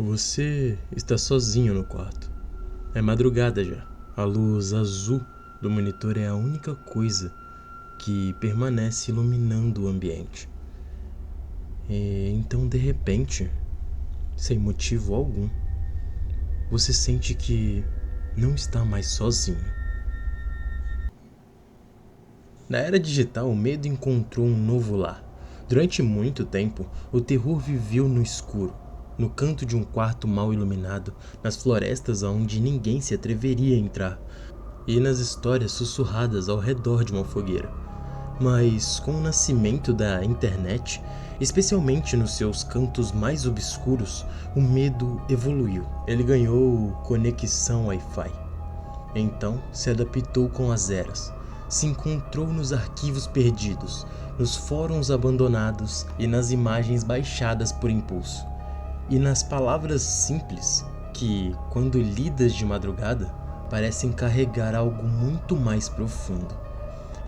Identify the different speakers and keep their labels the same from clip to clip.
Speaker 1: Você está sozinho no quarto. É madrugada já. A luz azul do monitor é a única coisa que permanece iluminando o ambiente. E então, de repente, sem motivo algum, você sente que não está mais sozinho. Na era digital, o medo encontrou um novo lar. Durante muito tempo, o terror viveu no escuro, no canto de um quarto mal iluminado, nas florestas onde ninguém se atreveria a entrar, e nas histórias sussurradas ao redor de uma fogueira. Mas com o nascimento da internet, especialmente nos seus cantos mais obscuros, o medo evoluiu. Ele ganhou conexão Wi-Fi. Então se adaptou com as eras. Se encontrou nos arquivos perdidos, nos fóruns abandonados e nas imagens baixadas por impulso. E nas palavras simples que, quando lidas de madrugada, parecem carregar algo muito mais profundo.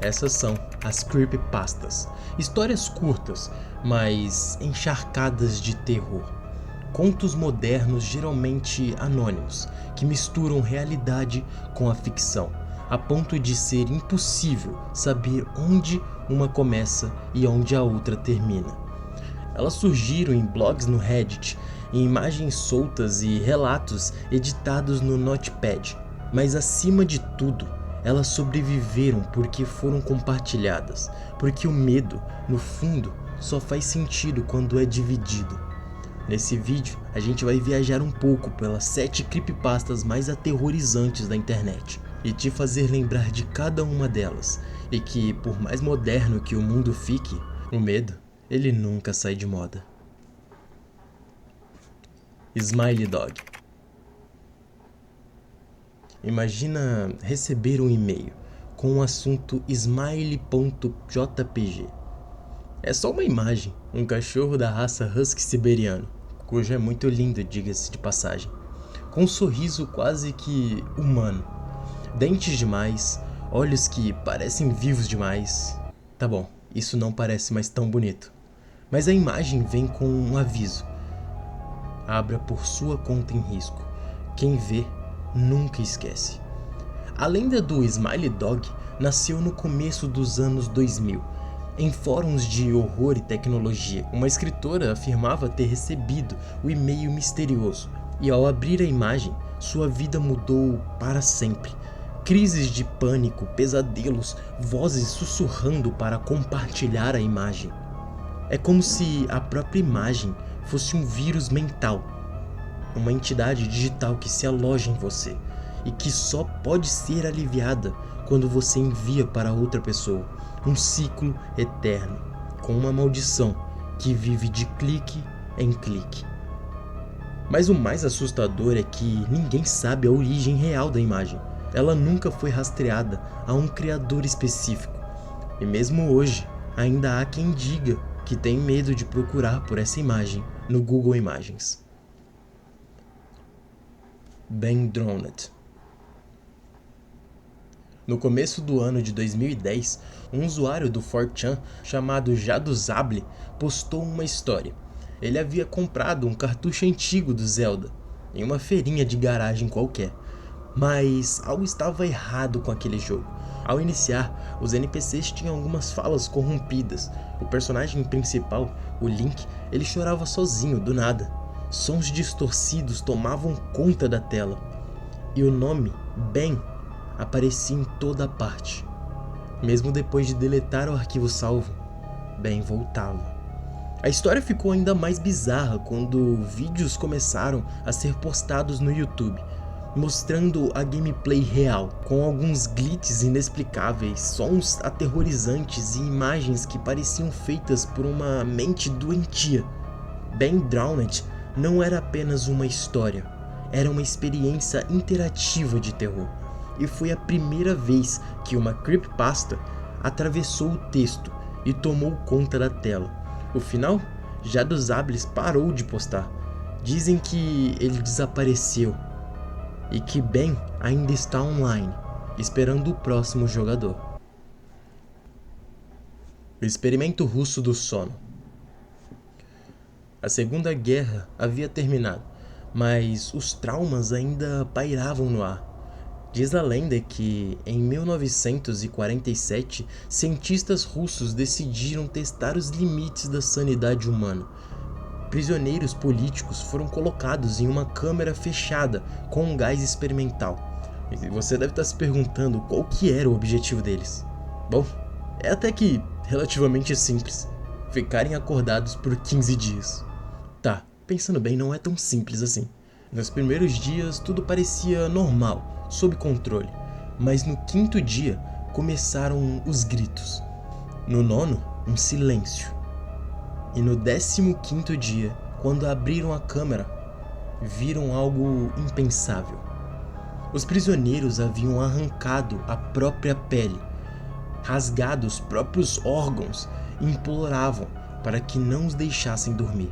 Speaker 1: Essas são as creepypastas, histórias curtas, mas encharcadas de terror. Contos modernos geralmente anônimos, que misturam realidade com a ficção, a ponto de ser impossível saber onde uma começa e onde a outra termina. Elas surgiram em blogs no Reddit, em imagens soltas e relatos editados no Notepad, mas acima de tudo, elas sobreviveram porque foram compartilhadas, porque o medo, no fundo, só faz sentido quando é dividido. Nesse vídeo, a gente vai viajar um pouco pelas 7 creepypastas mais aterrorizantes da internet e te fazer lembrar de cada uma delas, e que, por mais moderno que o mundo fique, o medo, ele nunca sai de moda. Smiley Dog. Imagina receber um e-mail com o assunto smiley.jpg. É só uma imagem, um cachorro da raça husky siberiano, cujo é muito lindo, diga-se de passagem, com um sorriso quase que humano, dentes demais, olhos que parecem vivos demais. Tá bom, isso não parece mais tão bonito, mas a imagem vem com um aviso: abra por sua conta em risco, quem vê nunca esquece. A lenda do Smiley Dog nasceu no começo dos anos 2000, em fóruns de horror e tecnologia. Uma escritora afirmava ter recebido o e-mail misterioso, e ao abrir a imagem, sua vida mudou para sempre. Crises de pânico, pesadelos, vozes sussurrando para compartilhar a imagem. É como se a própria imagem fosse um vírus mental, uma entidade digital que se aloja em você e que só pode ser aliviada quando você envia para outra pessoa. Um ciclo eterno, com uma maldição que vive de clique em clique. Mas o mais assustador é que ninguém sabe a origem real da imagem. Ela nunca foi rastreada a um criador específico. E mesmo hoje, ainda há quem diga que tem medo de procurar por essa imagem no Google Imagens. Ben Drowned. No começo do ano de 2010, um usuário do 4chan chamado Jaduzable postou uma história. Ele havia comprado um cartucho antigo do Zelda, em uma feirinha de garagem qualquer. Mas algo estava errado com aquele jogo. Ao iniciar, os NPCs tinham algumas falas corrompidas. O personagem principal, o Link, ele chorava sozinho, do nada. Sons distorcidos tomavam conta da tela. E o nome, Ben, aparecia em toda parte. Mesmo depois de deletar o arquivo salvo, Ben voltava. A história ficou ainda mais bizarra quando vídeos começaram a ser postados no YouTube, mostrando a gameplay real, com alguns glitches inexplicáveis, sons aterrorizantes e imagens que pareciam feitas por uma mente doentia. Ben Drowned não era apenas uma história, era uma experiência interativa de terror. E foi a primeira vez que uma creepypasta atravessou o texto e tomou conta da tela. O final? Jaduzables parou de postar. Dizem que ele desapareceu e que Ben ainda está online, esperando o próximo jogador. O experimento russo do sono. A Segunda Guerra havia terminado, mas os traumas ainda pairavam no ar. Diz a lenda que, em 1947, cientistas russos decidiram testar os limites da sanidade humana. Prisioneiros políticos foram colocados em uma câmara fechada com um gás experimental. E você deve estar se perguntando qual que era o objetivo deles. Bom, é até que relativamente simples. Ficarem acordados por 15 dias. Tá, pensando bem, não é tão simples assim. Nos primeiros dias tudo parecia normal, sob controle. Mas no 5º dia começaram os gritos. No 9º, um silêncio. E no 15º dia, quando abriram a câmara, viram algo impensável. Os prisioneiros haviam arrancado a própria pele, rasgado os próprios órgãos e imploravam para que não os deixassem dormir.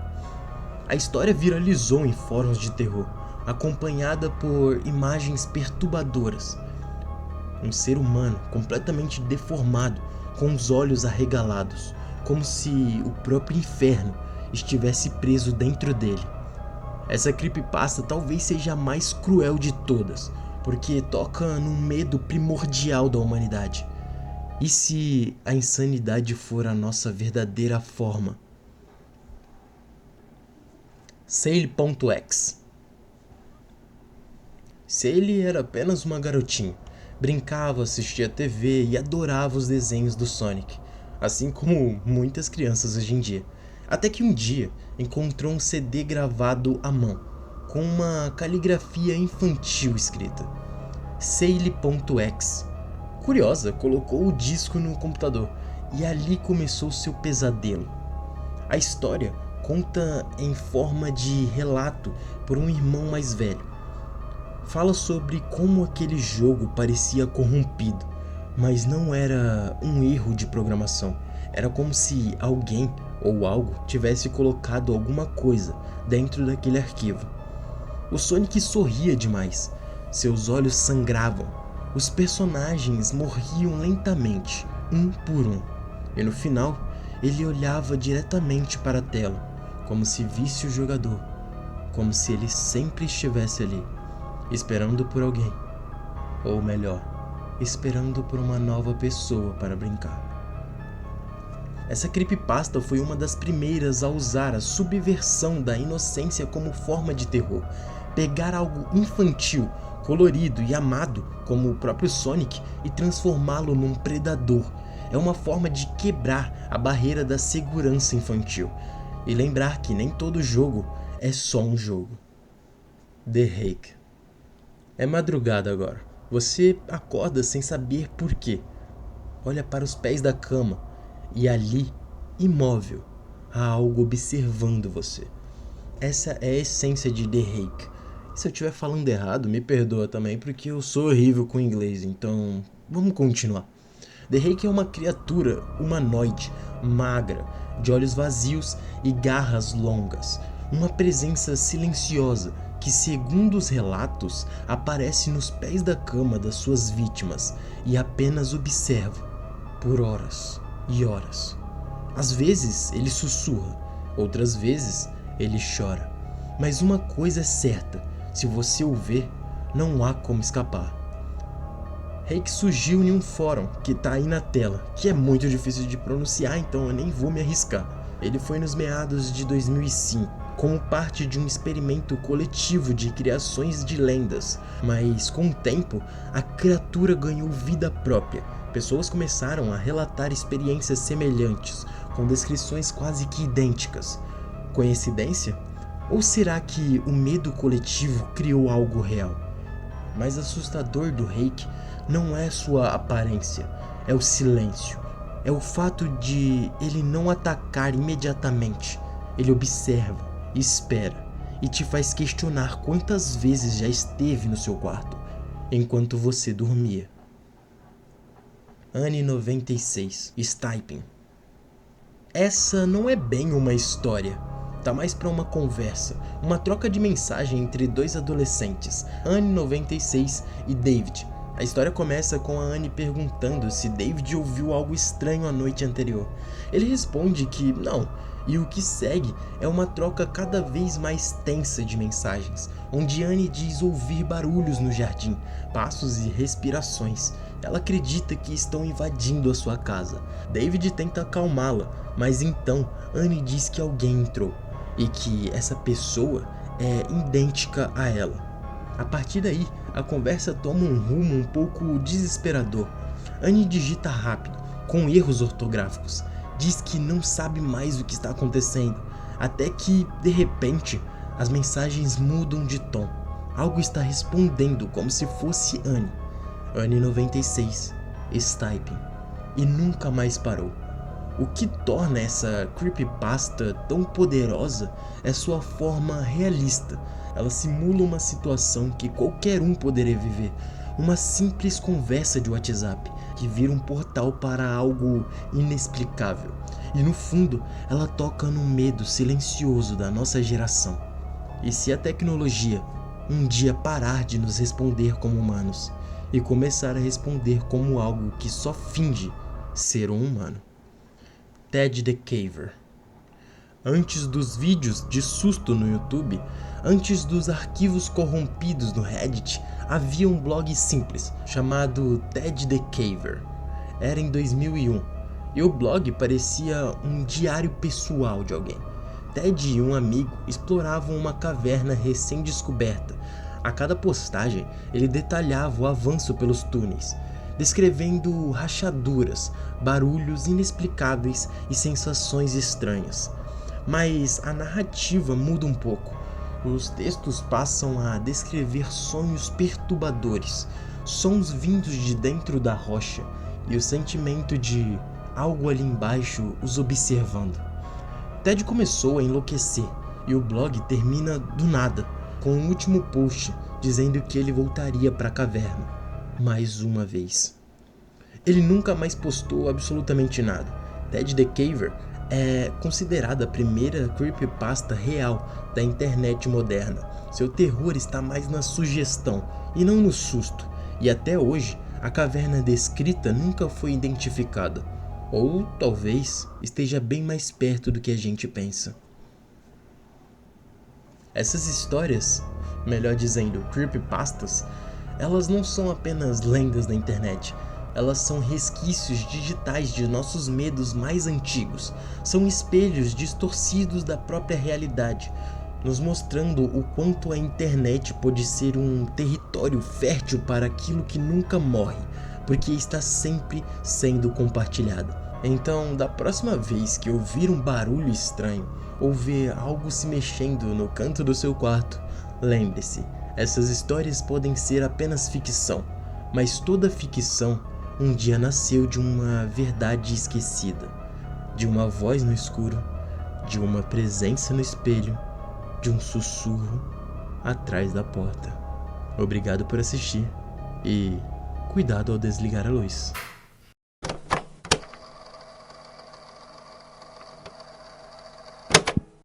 Speaker 1: A história viralizou em fóruns de terror, acompanhada por imagens perturbadoras. Um ser humano completamente deformado, com os olhos arregalados, como se o próprio inferno estivesse preso dentro dele. Essa creepypasta talvez seja a mais cruel de todas, porque toca num medo primordial da humanidade. E se a insanidade for a nossa verdadeira forma? Sally.exe. Sally era apenas uma garotinha. Brincava, assistia TV e adorava os desenhos do Sonic, assim como muitas crianças hoje em dia. Até que um dia encontrou um CD gravado à mão, com uma caligrafia infantil escrita. Sally.exe. Curiosa, colocou o disco no computador e ali começou seu pesadelo. A história conta em forma de relato por um irmão mais velho. Fala sobre como aquele jogo parecia corrompido, mas não era um erro de programação. Era como se alguém ou algo tivesse colocado alguma coisa dentro daquele arquivo. O Sonic sorria demais, seus olhos sangravam, os personagens morriam lentamente, um por um, e no final ele olhava diretamente para a tela, como se visse o jogador, como se ele sempre estivesse ali, esperando por alguém, ou melhor, esperando por uma nova pessoa para brincar. Essa creepypasta foi uma das primeiras a usar a subversão da inocência como forma de terror. Pegar algo infantil, colorido e amado, como o próprio Sonic, e transformá-lo num predador. É uma forma de quebrar a barreira da segurança infantil. E lembrar que nem todo jogo é só um jogo. The Rake. É madrugada agora. Você acorda sem saber por quê. Olha para os pés da cama e ali, imóvel, há algo observando você. Essa é a essência de The Rake. Se eu estiver falando errado, me perdoa também, porque eu sou horrível com inglês, então vamos continuar. The Rake é uma criatura humanoide, magra, de olhos vazios e garras longas. Uma presença silenciosa que, segundo os relatos, aparece nos pés da cama das suas vítimas e apenas observa por horas e horas. Às vezes ele sussurra, outras vezes ele chora. Mas uma coisa é certa, se você o ver, não há como escapar. Rake surgiu em um fórum que tá aí na tela, que é muito difícil de pronunciar, então eu nem vou me arriscar. Ele foi nos meados de 2005, como parte de um experimento coletivo de criações de lendas, mas com o tempo a criatura ganhou vida própria. Pessoas começaram a relatar experiências semelhantes, com descrições quase que idênticas. Coincidência? Ou será que o medo coletivo criou algo real? Mais assustador do Rake não é sua aparência, é o silêncio. É o fato de ele não atacar imediatamente. Ele observa, espera e te faz questionar quantas vezes já esteve no seu quarto, enquanto você dormia. Anne 96, Stiping. Essa não é bem uma história. Tá mais pra uma conversa, uma troca de mensagem entre dois adolescentes, Anne 96 e David. A história começa com a Anne perguntando se David ouviu algo estranho a noite anterior. Ele responde que não, E o que segue é uma troca cada vez mais tensa de mensagens, onde Annie diz ouvir barulhos no jardim, passos e respirações. Ela acredita que estão invadindo a sua casa. David tenta acalmá-la, mas então Annie diz que alguém entrou e que essa pessoa é idêntica a ela. A partir daí, a conversa toma um rumo um pouco desesperador. Annie digita rápido, com erros ortográficos. Diz que não sabe mais o que está acontecendo, até que, de repente, as mensagens mudam de tom. Algo está respondendo como se fosse Annie. Annie 96, Stipe, e nunca mais parou. O que torna essa creepypasta tão poderosa é sua forma realista. Ela simula uma situação que qualquer um poderia viver, uma simples conversa de WhatsApp que vira um portal para algo inexplicável. E no fundo, ela toca no medo silencioso da nossa geração. E se a tecnologia um dia parar de nos responder como humanos e começar a responder como algo que só finge ser um humano? Ted the Caver. Antes dos vídeos de susto no YouTube, antes dos arquivos corrompidos no Reddit, havia um blog simples chamado Ted the Caver. Era em 2001 e o blog parecia um diário pessoal de alguém. Ted e um amigo exploravam uma caverna recém-descoberta. A cada postagem, ele detalhava o avanço pelos túneis, descrevendo rachaduras, barulhos inexplicáveis e sensações estranhas. Mas a narrativa muda um pouco. Os textos passam a descrever sonhos perturbadores, sons vindos de dentro da rocha e o sentimento de algo ali embaixo os observando. Ted começou a enlouquecer e o blog termina do nada, com um último post dizendo que ele voltaria para a caverna, mais uma vez. Ele nunca mais postou absolutamente nada. Ted the Caver é considerada a primeira creepypasta real da internet moderna. Seu terror está mais na sugestão e não no susto, e até hoje a caverna descrita nunca foi identificada, ou talvez esteja bem mais perto do que a gente pensa. Essas histórias, melhor dizendo, creepypastas, elas não são apenas lendas da internet. Elas são resquícios digitais de nossos medos mais antigos. São espelhos distorcidos da própria realidade, nos mostrando o quanto a internet pode ser um território fértil para aquilo que nunca morre, porque está sempre sendo compartilhado. Então, da próxima vez que ouvir um barulho estranho ou ver algo se mexendo no canto do seu quarto, lembre-se, essas histórias podem ser apenas ficção, mas toda ficção um dia nasceu de uma verdade esquecida, de uma voz no escuro, de uma presença no espelho, de um sussurro atrás da porta. Obrigado por assistir e cuidado ao desligar a luz.